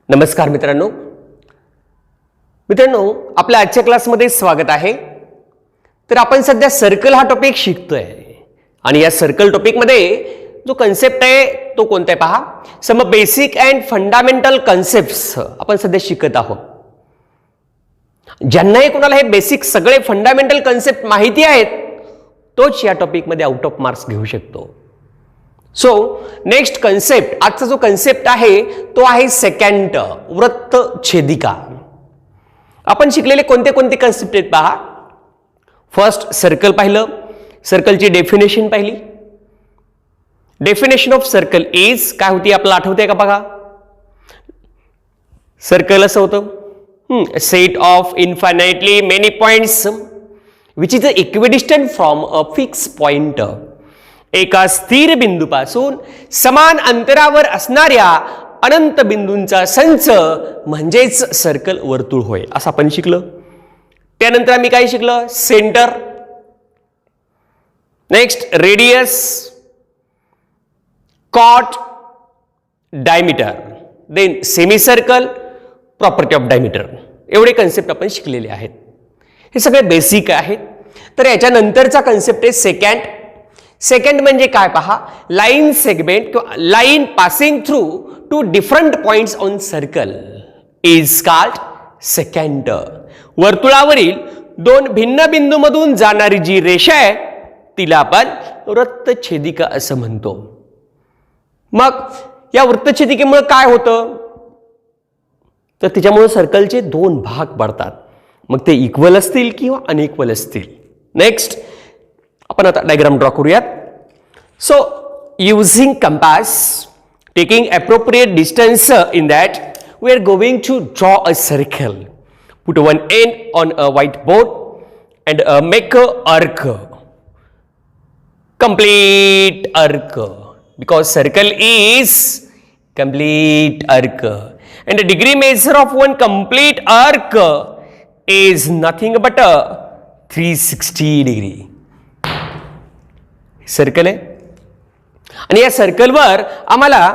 नमस्कार मित्रांनो आपल्या आजच्या क्लासमध्ये स्वागत आहे। तर आपण सध्या सर्कल हा टॉपिक शिकतोय आणि या सर्कल टॉपिक मध्ये जो कन्सेप्ट आहे तो कोणता आहे पहा, some basic and fundamental concepts आपण सध्या शिकत आहोत। ज्यांनाही कोणाला हे बेसिक सगळे फंडामेंटल कन्सेप्ट माहिती आहेत तोच या टॉपिक मध्ये आउट ऑफ मार्क्स घेऊ शकतो। सो नेक्स्ट कन्सेप्ट, आजचा जो कन्सेप्ट आहे तो आहे सेकंड वृत्तछेदिका। आपण शिकलेले कोणते कोणते कन्सेप्ट आहेत पहा। फर्स्ट सर्कल पाहिलं, सर्कलची डेफिनेशन पाहिली। डेफिनेशन ऑफ सर्कल इज काय होती आपल्याला आठवते का बघा। सर्कल असं होतं, set of infinitely many points which is equidistant from a fix point. एका स्थिर बिंदूपासून समान अंतरावर असणाऱ्या अनंत बिंदूंचा संच म्हणजेच सर्कल वर्तुळ होय, असं आपण शिकलो। त्यानंतर आम्ही काय शिकलो, सेंटर, नेक्स्ट रेडियस, कॉट, diameter, then semi circle, property of diameter, एवढे कन्सेप्ट आपण शिकलेले आहेत। हे सगळे बेसिक आहेत। तर याच्यानंतरचा कन्सेप्ट आहे सेकंड। सेकंड म्हणजे काय पहा, लाईन सेगमेंट किंवा line passing through two different points on circle is called secant. वर्तुळावरील दोन भिन्न बिंदूमधून जाणारी जी रेषा आहे तिला आपण वृत्तछेदिका असं म्हणतो। मग या वृत्तछेदिकेमुळे काय होतं, तर त्याच्यामुळे सर्कलचे दोन भाग पडतात, मग ते इक्वल असतील किंवा अनइक्वल असतील। नेक्स्ट आपण आता डायग्राम ड्रॉ करूयात। So using compass, taking appropriate distance in that we are going to draw a circle, put one end on a white board and make a arc, complete arc, because circle is complete arc and the degree measure of one complete arc is nothing but a 360 degree। Circle आहे आणि या सर्कलवर आम्हाला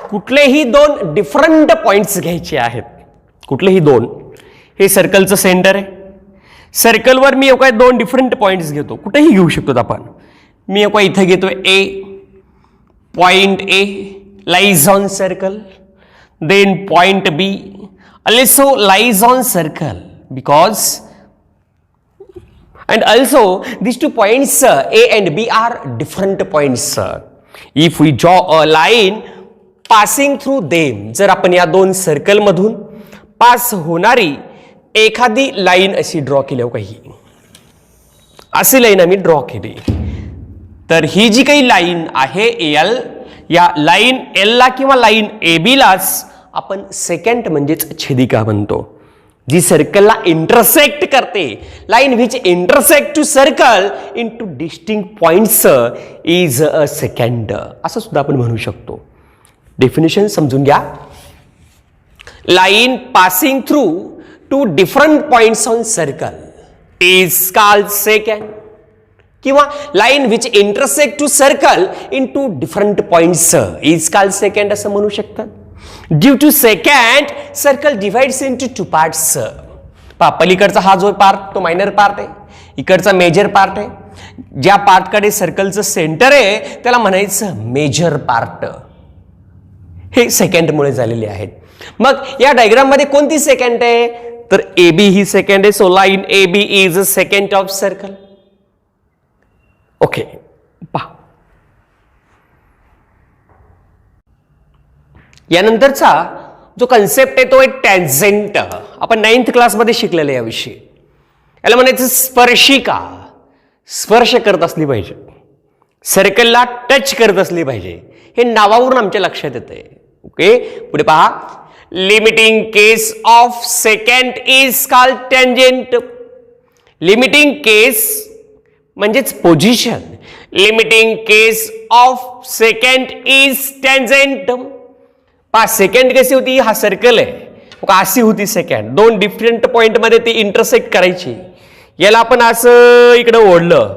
कुठलेही दोन different points घ्यायचे आहेत, कुठलेही दोन। हे सर्कलचं सेंटर आहे, सर्कलवर मी काय दोन डिफरंट पॉइंट्स घेतो, कुठेही घेऊ शकतो आपण। मी काय इथे घेतोय A, point A lies on circle, then point B also lies on circle, because and also these two points A and B are different points। if we draw a line passing through them, जर आपण या दोन circle मधून pass होणारी एखादी line अशी draw केली, काही अशी लाईन आम्ही ड्रॉ केली, तर ही जी काही लाईन आहे एल, या लाईन एल ला किंवा लाईन ए बी लाच आपण सेकंड म्हणजेच छेदिका म्हणतो, जी सर्कलला इंटरसेक्ट करते। Line which intersect to circle in two distinct points is a secant, असं सुद्धा आपण म्हणू शकतो। डेफिनेशन समजून घ्या। Line passing through two different points on circle is called secant, किंवा line which intersect to circle in two different points is called secant असं म्हणू शकतात। Due to secant circle divides into two parts. पहा, पलीकडचा हा जो part तो minor part आहे, इकडचा मेजर पार्ट आहे। ज्या पार्टकडे सर्कलचं सेंटर आहे त्याला म्हणायचं मेजर पार्ट। हे सेकंड मुळे झालेले आहेत। मग या डायग्राम मध्ये कोणती सेकंड आहे, तर ए बी ही सेकंड आहे। So line A B is a secant of circle. Okay, पहा यानंतरचा जो कन्सेप्ट आहे तो आहे टॅन्जेंट। आपण 9th क्लासमध्ये शिकलेला याविषयी। याला म्हणायचं स्पर्शिका, स्पर्श करत असली पाहिजे, सर्कलला टच करत असली पाहिजे, हे नावावरून आमच्या लक्षात येते। ओके, पुढे पहा, limiting case of secant is called tangent. Limiting case म्हणजेच position, limiting case of secant is tangent. पहा, सेकंड कशी होती, हा सर्कल आहे, अशी होती सेकंड, दोन डिफरंट पॉइंट मध्ये ती इंटरसेक्ट करायची। याला आपण असं इकडे ओढलं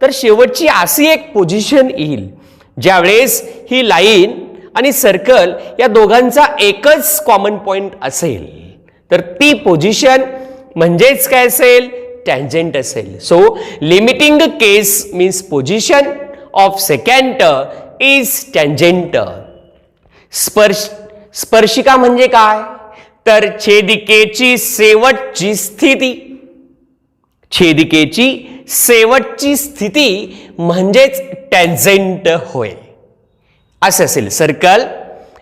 तर शेवटची अशी एक पोझिशन येईल ज्यावेळेस ही लाईन आणि सर्कल या दोघांचा एकच कॉमन पॉइंट असेल तर ती पोझिशन म्हणजेच काय असेल, टँजंट असेल. So limiting case means position of secant is tangent. स्पर्शिका म्हणजे काय, तर छेदिकेची शेवटची स्थिती, छेदिकेची शेवटची स्थिती म्हणजेच टँजंट होय. असं असेल. सर्कल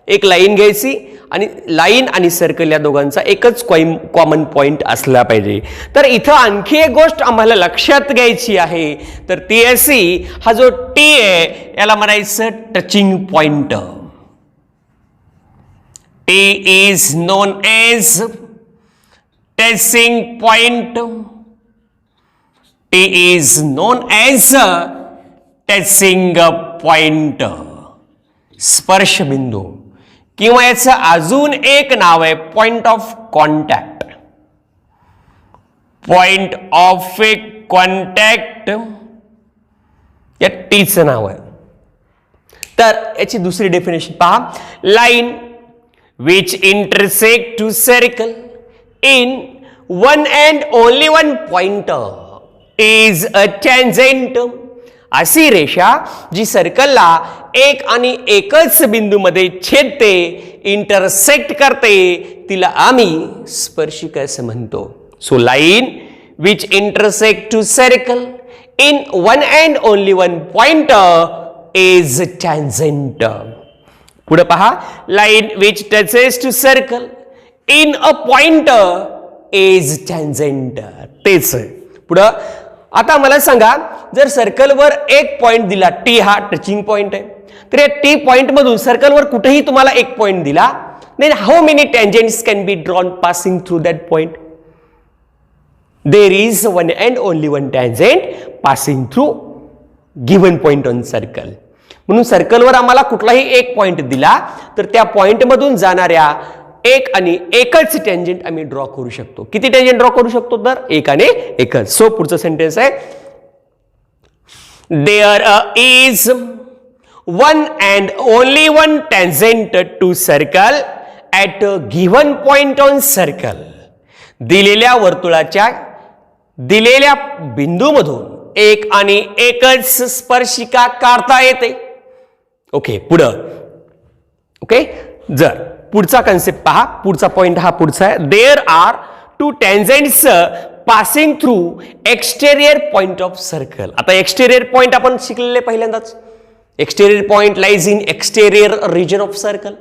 एक लाईन घ्यायची आणि लाईन आणि सर्कल या दोघांचा एकच कॉमन पॉइंट असला पाहिजे. तर इथं आणखी एक गोष्ट आम्हाला लक्षात घ्यायची आहे, तर ती अशी, हा जो टी आहे याला म्हणायचं touching point. T is known as touching point. T is known as touching point, स्पर्श बिंदू, किंवा याचं अजून एक नाव आहे point of contact. Point of a contact या टीचं नाव आहे. तर याची दुसरी डेफिनेशन पहा, line which intersect to circle in one and only one point is a tangent. अशी रेषा जी सर्कलला एक आणि एकच बिंदूमध्ये छेदते, इंटरसेक्ट करते, तिला आम्ही स्पर्शिका असं म्हणतो. So line which intersect to circle in one and only one point is tangent. पुढे पहा, line which touches to circle in a point is tangent. तेच पुढं. आता मला सांगा, जर सर्कलवर एक पॉइंट दिला, टी हा टचिंग पॉइंट आहे, तर या टी पॉइंट मधून सर्कलवर कुठेही तुम्हाला एक पॉइंट दिला, then how many tangents can be drawn passing through that point. There is one and only one tangent passing through given point on circle. म्हणून सर्कलवर आम्हाला कुठलाही एक पॉइंट दिला तर त्या पॉइंट मधून जाणाऱ्या एक आणि एकच टँजंट आम्ही ड्रॉ करू शकतो. किती टँजंट ड्रॉ करू शकतो, तर एक आणि एकच. सो पुढचं सेंटेन्स आहे, there is one and only one tangent to circle at a given point on circle. दिलेल्या वर्तुळाच्या दिलेल्या बिंदूमधून एक आणि एकच स्पर्शिका काढता येते. ओके, पुढं. ओके, जर पुढचा कन्सेप्ट पहा, पुढचा पॉइंट हा पुढचा आहे, there are two tangents passing through exterior point of circle. आता एक्सटेरियर पॉइंट आपण शिकलेले पहिल्यांदाच. Exterior point lies in exterior region of circle,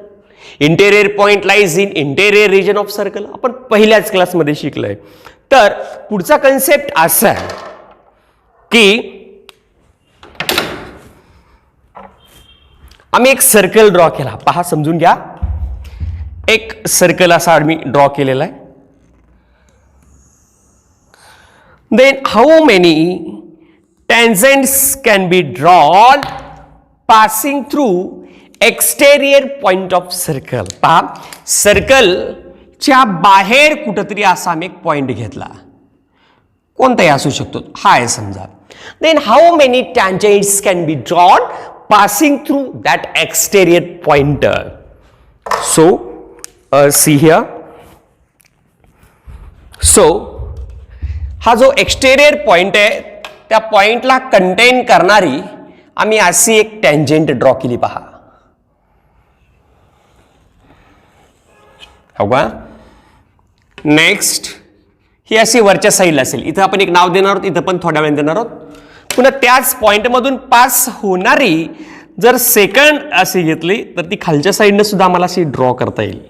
interior point lies in interior region of circle, आपण पहिल्याच क्लासमध्ये शिकलोय. तर पुढचा कन्सेप्ट असा आहे की आम्ही एक सर्कल ड्रॉ केला. पहा, समजून घ्या. एक सर्कल असा आम्ही ड्रॉ केलेला आहे. Then how many tangents can be drawn passing through exterior point of circle. पहा, सर्कलच्या बाहेर कुठंतरी असा आम्ही एक पॉइंट घेतला, कोणताही असू शकतो, हा आहे समजा. Then how many tangents can be drawn passing through that exterior point. So see here. So हा जो एक्सटेरियर पॉइंट आहे त्या पॉइंटला कंटेन करणारी आम्ही अशी एक टँजंट ड्रॉ केली. पहा, हो का. नेक्स्ट ही अशी वरच्या साईडला असेल. इथं आपण एक नाव देणार आहोत, इथं पण थोड्या वेळ देणार आहोत. पुन्हा त्याच पॉइंट मधून पास होणारी जर सेकंड अशी घेतली तर ती खालच्या साईडने सुद्धा आम्हाला अशी ड्रॉ करता येईल.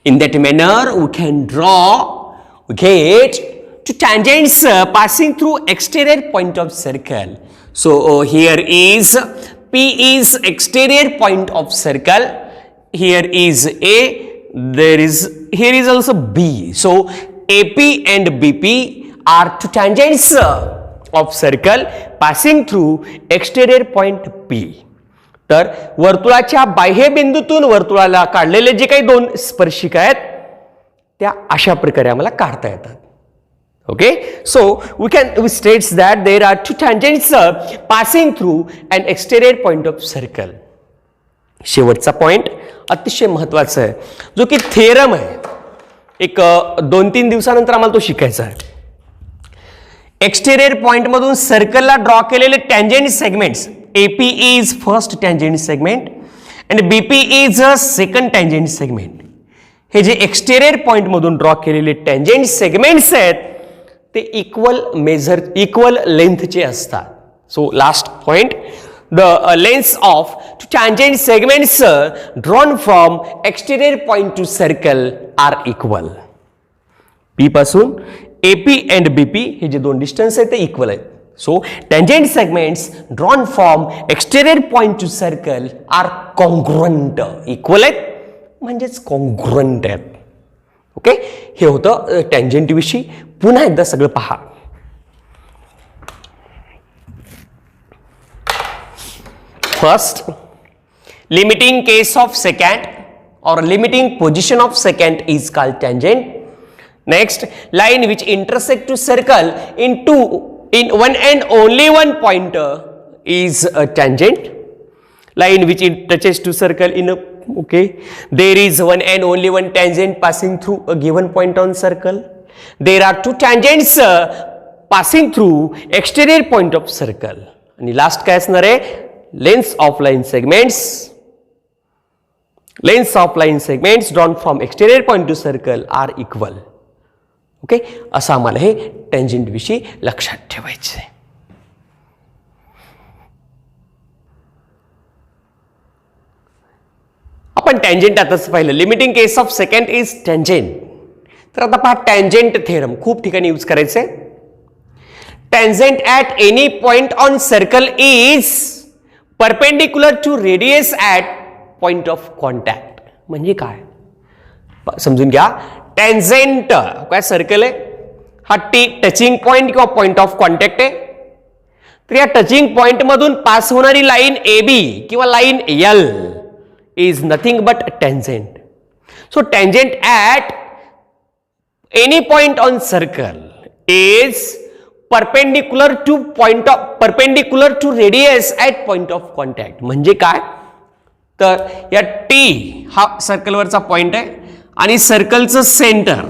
In that manner, we can get two tangents passing through exterior point of circle. So here is P is exterior point of circle. Here is A. Here is also B. So AP and BP are two tangents of circle passing through exterior point P. तर वर्तुळाच्या बाह्य बिंदूतून वर्तुळाला काढलेले जे काही दोन स्पर्शिका आहेत त्या अशा प्रकारे आम्हाला काढता येतात. Okay, so we states that there are two tangents passing through an exterior point of circle. शेवटचा पॉइंट अतिशय महत्वाचा आहे, जो की थेरम आहे. एक 2-3 दिवसानंतर आम्हाला तो शिकायचा आहे. एक्सटेरियर पॉइंट मधून सर्कलला ड्रॉ केलेले tangent segments, AP is first tangent segment and BP is a second tangent segment. हे जे एक्सटेरियर पॉइंट मधून ड्रॉ केलेले टँजेंट सेगमेंट्स आहेत ते इक्वल लेंथचे असतात. So last point, the lengths of tangent segments drawn from exterior point to circle are equal. P पासून AP and BP हे जे दोन डिस्टन्स आहेत ते इक्वल आहेत. So tangent segments drawn from exterior point to circle are congruent. Equal आहेत म्हणजेच congruent आहेत. ओके, हे होतं टँजेंट विषयी. पुन्हा एकदा सगळं पहा. First, limiting case of second or limiting position of secant is called tangent. Next, line which intersect to circle in one and only one pointer is a tangent. Line which touches to circle in a, okay, there is one and only one tangent passing through a given point on circle. There are two tangents passing through exterior point of circle. आणि last काय असणार आहे, lengths of line segments. Lengths of line segments drawn from exterior point to circle are equal. Okay, असं आम्हाला हे tangent विषयी लक्षात ठेवायचं आहे. आपण टँजेंट आताच पाहिलं, limiting case of secant is tangent. तर आता पहा टँजेंट थेरम खूप ठिकाणी यूज करायचे. Tangent at any point on circle is perpendicular to radius at point of contact. म्हणजे काय समजून घ्या. टँजेंट काय सर्कल आहे, हा टचिंग पॉइंट किंवा पॉइंट ऑफ कॉन्टॅक्ट आहे. तर या टचिंग पॉइंट मधून पास होणारी लाईन ए बी किंवा line L is nothing but tangent. So tangent at any point on circle is perpendicular to radius at point of contact. म्हणजे काय, तर या टी हा सर्कलवरचा पॉइंट आहे आणि सर्कलचं सेंटर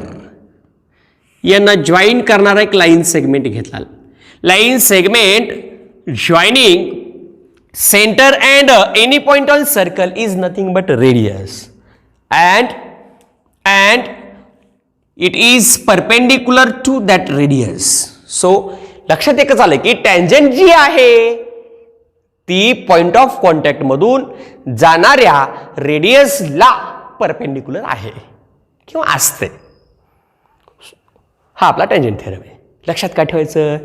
यांना जॉईन करणारा एक लाईन सेगमेंट घेतला. Line segment joining centre and any point on circle is nothing but radius and it is perpendicular to that radius. So लक्षात एकच आलं की टँजेंट जी आहे ती पॉइंट ऑफ कॉन्टॅक्ट मधून जाणाऱ्या रेडियसला परपेंडिक्युलर आहे किंवा असते. हा आपला टँजेंट थेरम आहे. लक्षात काय ठेवायचं,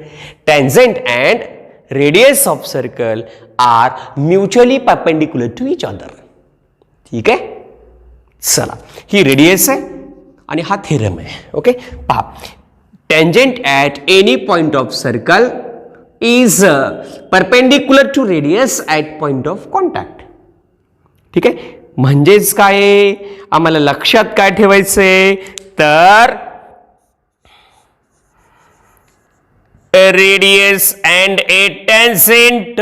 tangent and radius of circle are mutually perpendicular to each other. ठीक आहे, चला ही रेडियस आहे आणि हा थेरम आहे. ओके, पहा tangent at any point of circle is perpendicular to radius at point of contact. ठीक आहे, म्हणजेच काय आम्हाला लक्षात काय ठेवायचंय, तर radius and a tangent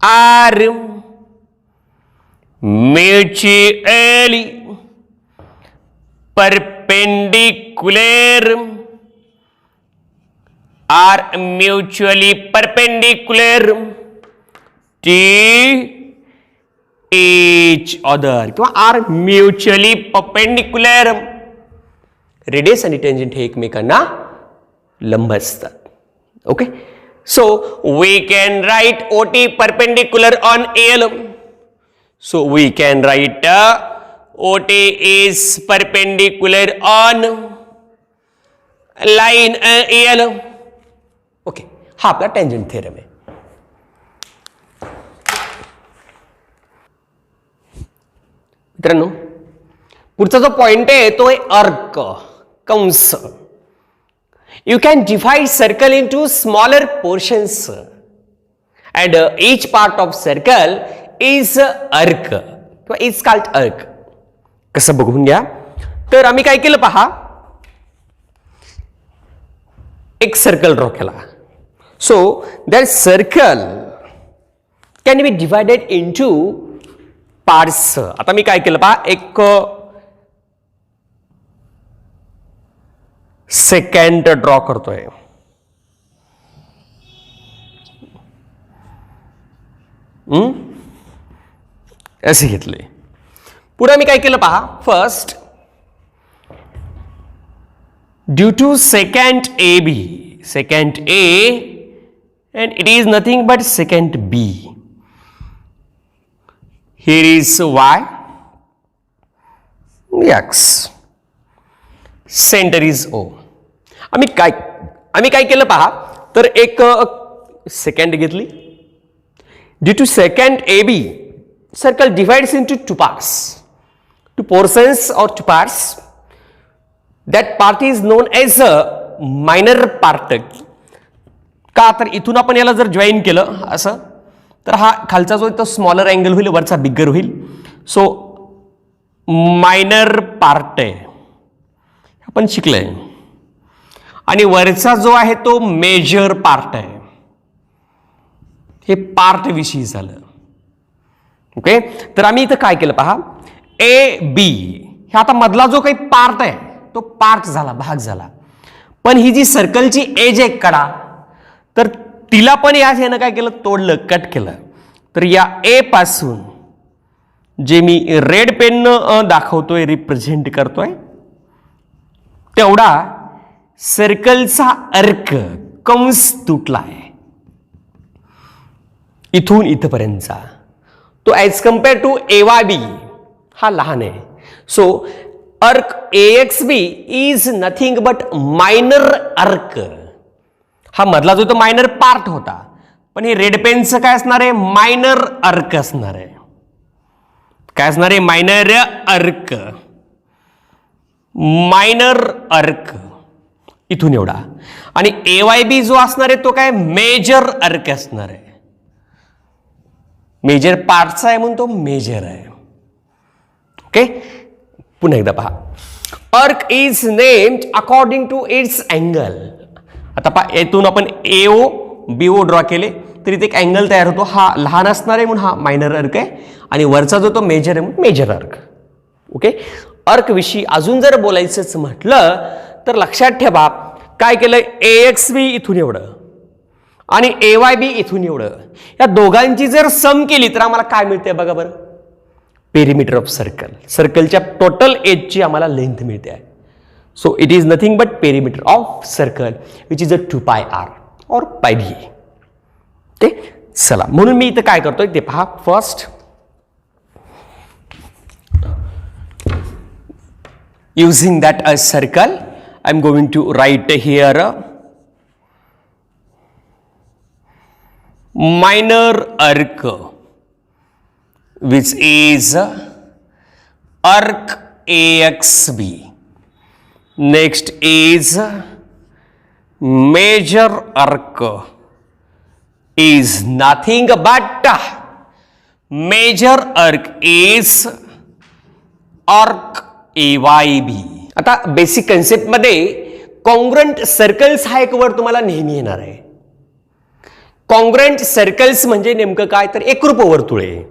are mutually perpendicular to each other किंवा are mutually perpendicular. रेडियस आणि टेंजेंट हे एकमेकांना लंब असतात. Okay, so we can write OT perpendicular on AL. So we can write OT is perpendicular on line AL. Okay, हा आपला tangent theorem आहे. मित्रांनो, पुढचा जो पॉइंट आहे तो आहे अर्क, कंस. You can divide circle into smaller portions and each part of circle is arc किंवा is called arc. कसं बघून घ्या. तर आम्ही काय केलं पहा, एक सर्कल ड्रॉ केला. So that circle can be divided into parts. आता मी काय केलं पहा, एक सेकंड ड्रॉ करतोय. असे घेतले. पुढे मी काय केलं पहा, first due to secant A B, secant A and it is nothing but secant B. Here is Y, X, center is O. आम्ही काय केलं पहा, तर एक सेकंड घेतली. Due to secant A B, circle divides into two parts, two portions और two parts. That part is known as a minor part. का तर इथून आपण याला जर जॉईन केलं असं, तर हा खालचा जो तो स्मॉलर अँगल होईल, वरचा बिगर होईल. सो मायनर पार्ट आहे आपण शिकलोय, आणि वरचा जो आहे तो मेजर पार्ट आहे. हे पार्ट विषयी झालं. ओके, तर आम्ही इथं काय केलं पहा, ए बी हे आता मधला जो काही पार्ट आहे तो पार्ट झाला, भाग झाला. पण ही जी सर्कलची एज आहे कडा, तर तिला पण या ह्यानं काय केलं, तोडलं, कट केलं. तर या ए पासून जे मी रेड पेन दाखवतोय, रिप्रेझेंट करतोय, तेवढा सर्कलचा अर्क कंस तुटलाय इथून इथपर्यंतचा. तो as compare to A Y B हा लहान आहे. So arc A X B is nothing but minor arc. हा मधला जो तो मायनर पार्ट होता, पण हे रेड पेनचं काय असणार आहे, मायनर अर्क असणार आहे. काय असणार आहे, मायनर अर्क. मायनर अर्क इथून एवढा. आणि ए वाय बी जो असणार आहे तो काय, मेजर अर्क असणार आहे. मेजर पार्टचा आहे म्हणून तो मेजर आहे. ओके, पुन्हा एकदा पहा, arc is named according to its angle. आता पहा, येथून आपण एओ बीओ ड्रॉ केले तरी ते एक अँगल तयार होतो. हा लहान असणार आहे म्हणून हा मायनर अर्क आहे, आणि वरचा जो तो मेजर आहे म्हणून मेजर अर्क. ओके, अर्क विषयी अजून जर बोलायचंच म्हटलं तर लक्षात ठेवा, काय केलं, ए एक्स बी इथून एवढं आणि ए वाय बी इथून एवढं, या दोघांची जर सम केली तर आम्हाला काय मिळते बघा बरं, पेरिमीटर ऑफ सर्कल. सर्कलच्या टोटल एजची आम्हाला लेंथ मिळते आहे. So it is nothing but perimeter of circle which is a 2 pi R और पाय बी. ओके, चला, म्हणून मी इथं काय करतोय ते पहा. First using that as circle, I am going to write here minor arc, which is arc AXB. Next is major arc, is nothing but major arc is arc AYB. आता बेसिक कन्सेप्ट मध्ये congruent circles हा एक word तुम्हाला नेहमी येणार आहे. Congruent circles म्हणजे नेमकं काय, तर एकरूप वर्तुळे.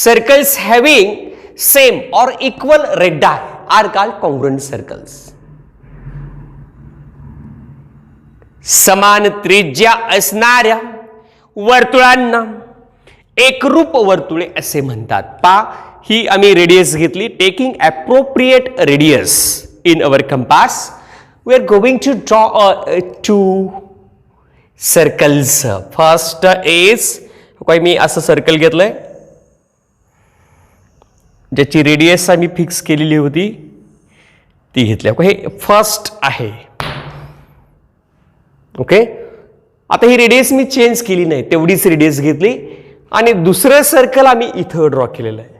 Circles having same or equal radii are called congruent circles. समान त्रिज्या असणाऱ्या वर्तुळांना एकरूप वर्तुळे असे म्हणतात. पहा, ही आम्ही रेडियस घेतली. Taking appropriate radius in our compass we are going to draw 2 circles. First is, काही मी असं सर्कल घेतलंय ज्याची रेडियस आम्ही फिक्स केलेली होती ती घेतली. हे फर्स्ट आहे. ओके, आता ही रेडियस मी चेंज केली नाही, तेवढीच रेडियस घेतली आणि दुसरं सर्कल आम्ही इथं ड्रॉ केलेलं आहे.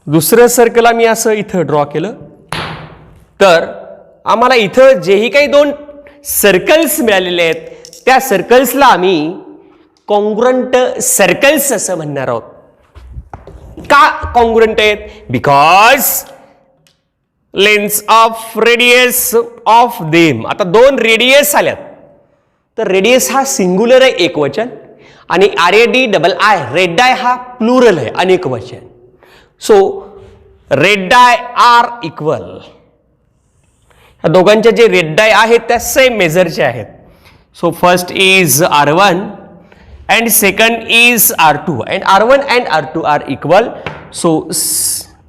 दुसरं सर्कल आम्ही असं इथं ड्रॉ केलं, तर आम्हाला इथं जेही काही 2 सर्कल्स मिळालेले आहेत त्या सर्कल्सला आम्ही कॉन्ग्रंट सर्कल्स असं म्हणणार आहोत. का कॉन्ग्रुएंट आहेत? Because lens of radius of them. आता दोन रेडियस आल्यात, तर रेडियस हा सिंग्युलर आहे एकवचन, आणि RADII रेड डाय हा प्लुरल आहे अनेक वचन. सो रेड डाय आर इक्वल. या दोघांच्या जे रेड डाय आहेत त्या सेम मेजरचे आहेत. So first is R1 and second is R2 and R1 and R2 are equal. So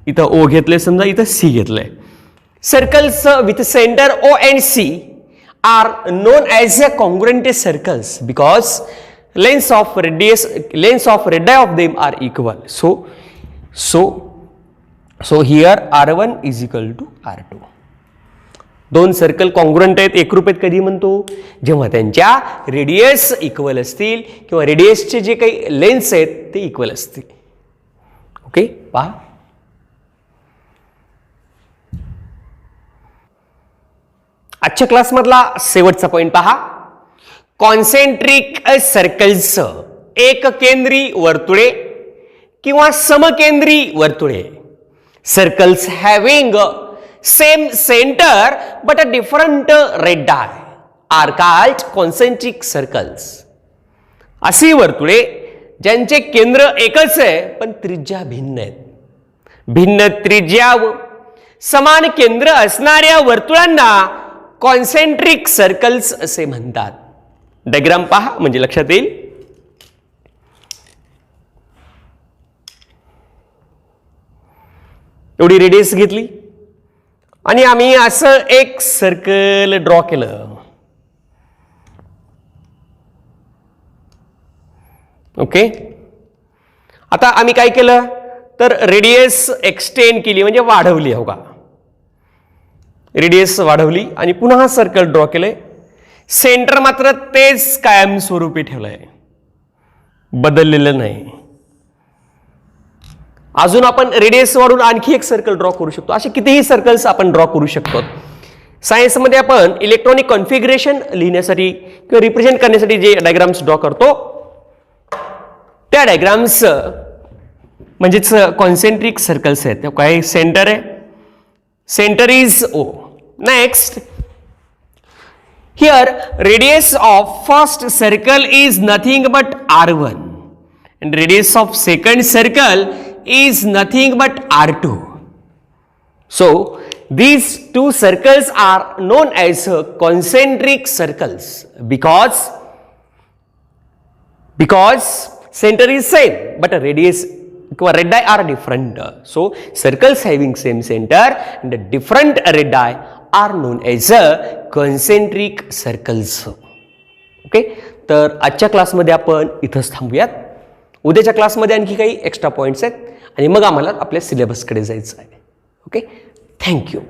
इथं O घेतलंय, समजा इथं C घेतलंय. Circles with centre O and C are known as a congruent circles because lengths of radii of them are equal. So here R1 is equal to R2. दोन circle congruent आहेत, एकरूप आहेत कधी म्हणतो? जेव्हा त्यांच्या रेडियस इक्वल असतील किंवा रेडियसचे जे काही लेन्स आहेत ते इक्वल असतील. ओके, पहा आजच्या क्लासमधला शेवटचा पॉइंट पहा. कॉन्सेंट्रिक सर्कल्स एककेंद्री वर्तुळे किंवा समकेंद्री वर्तुळे. Circles having same centre but a different radii are called concentric circles. अशी वर्तुळे ज्यांचे केंद्र एकच आहे पण त्रिज्या भिन्न आहेत. भिन्न त्रिज्या व समान केंद्र असणाऱ्या वर्तुळांना कॉन्सेंट्रिक सर्कल्स असे म्हणतात. डायग्राम पहा म्हणजे लक्षात येईल. एवढी रेडियस घेतली आणि आम्ही असं एक सर्कल ड्रॉ केलं. ओके, आता आम्ही काय केलं तर रेडियस एक्सटेंड केली म्हणजे वाढवली. हो का, रेडियस वाढवली आणि पुन्हा सर्कल ड्रॉ केलंय. सेंटर मात्र तेच कायमस्वरूपी ठेवलंय, बदललेलं नाही. अजून आपण रेडियस वाढवून आणखी एक सर्कल ड्रॉ करू शकतो. असे कितीही सर्कल्स आपण ड्रॉ करू शकतो. सायन्समध्ये आपण इलेक्ट्रॉनिक कॉन्फिगरेशन लिहिण्यासाठी किंवा रिप्रेझेंट करण्यासाठी जे डायग्राम्स ड्रॉ करतो त्या डायग्राम्स म्हणजेच कॉन्सेंट्रिक सर्कल्स आहेत. काय सेंटर आहे, centre is O. Next, here radius of first circle is nothing but R1 and radius of second circle is nothing but R2. So these two circles are known as concentric circles because center is same but radius radii are different. So circles having same center and different radii are known as a concentric circles. Okay, तर आजच्या क्लासमध्ये आपण इथंच थांबूयात. उद्याच्या क्लासमध्ये आणखी काही एक्स्ट्रा पॉईंट्स आहेत आणि मग आम्हाला आपल्या सिलेबसकडे जायचं आहे. Okay, thank you.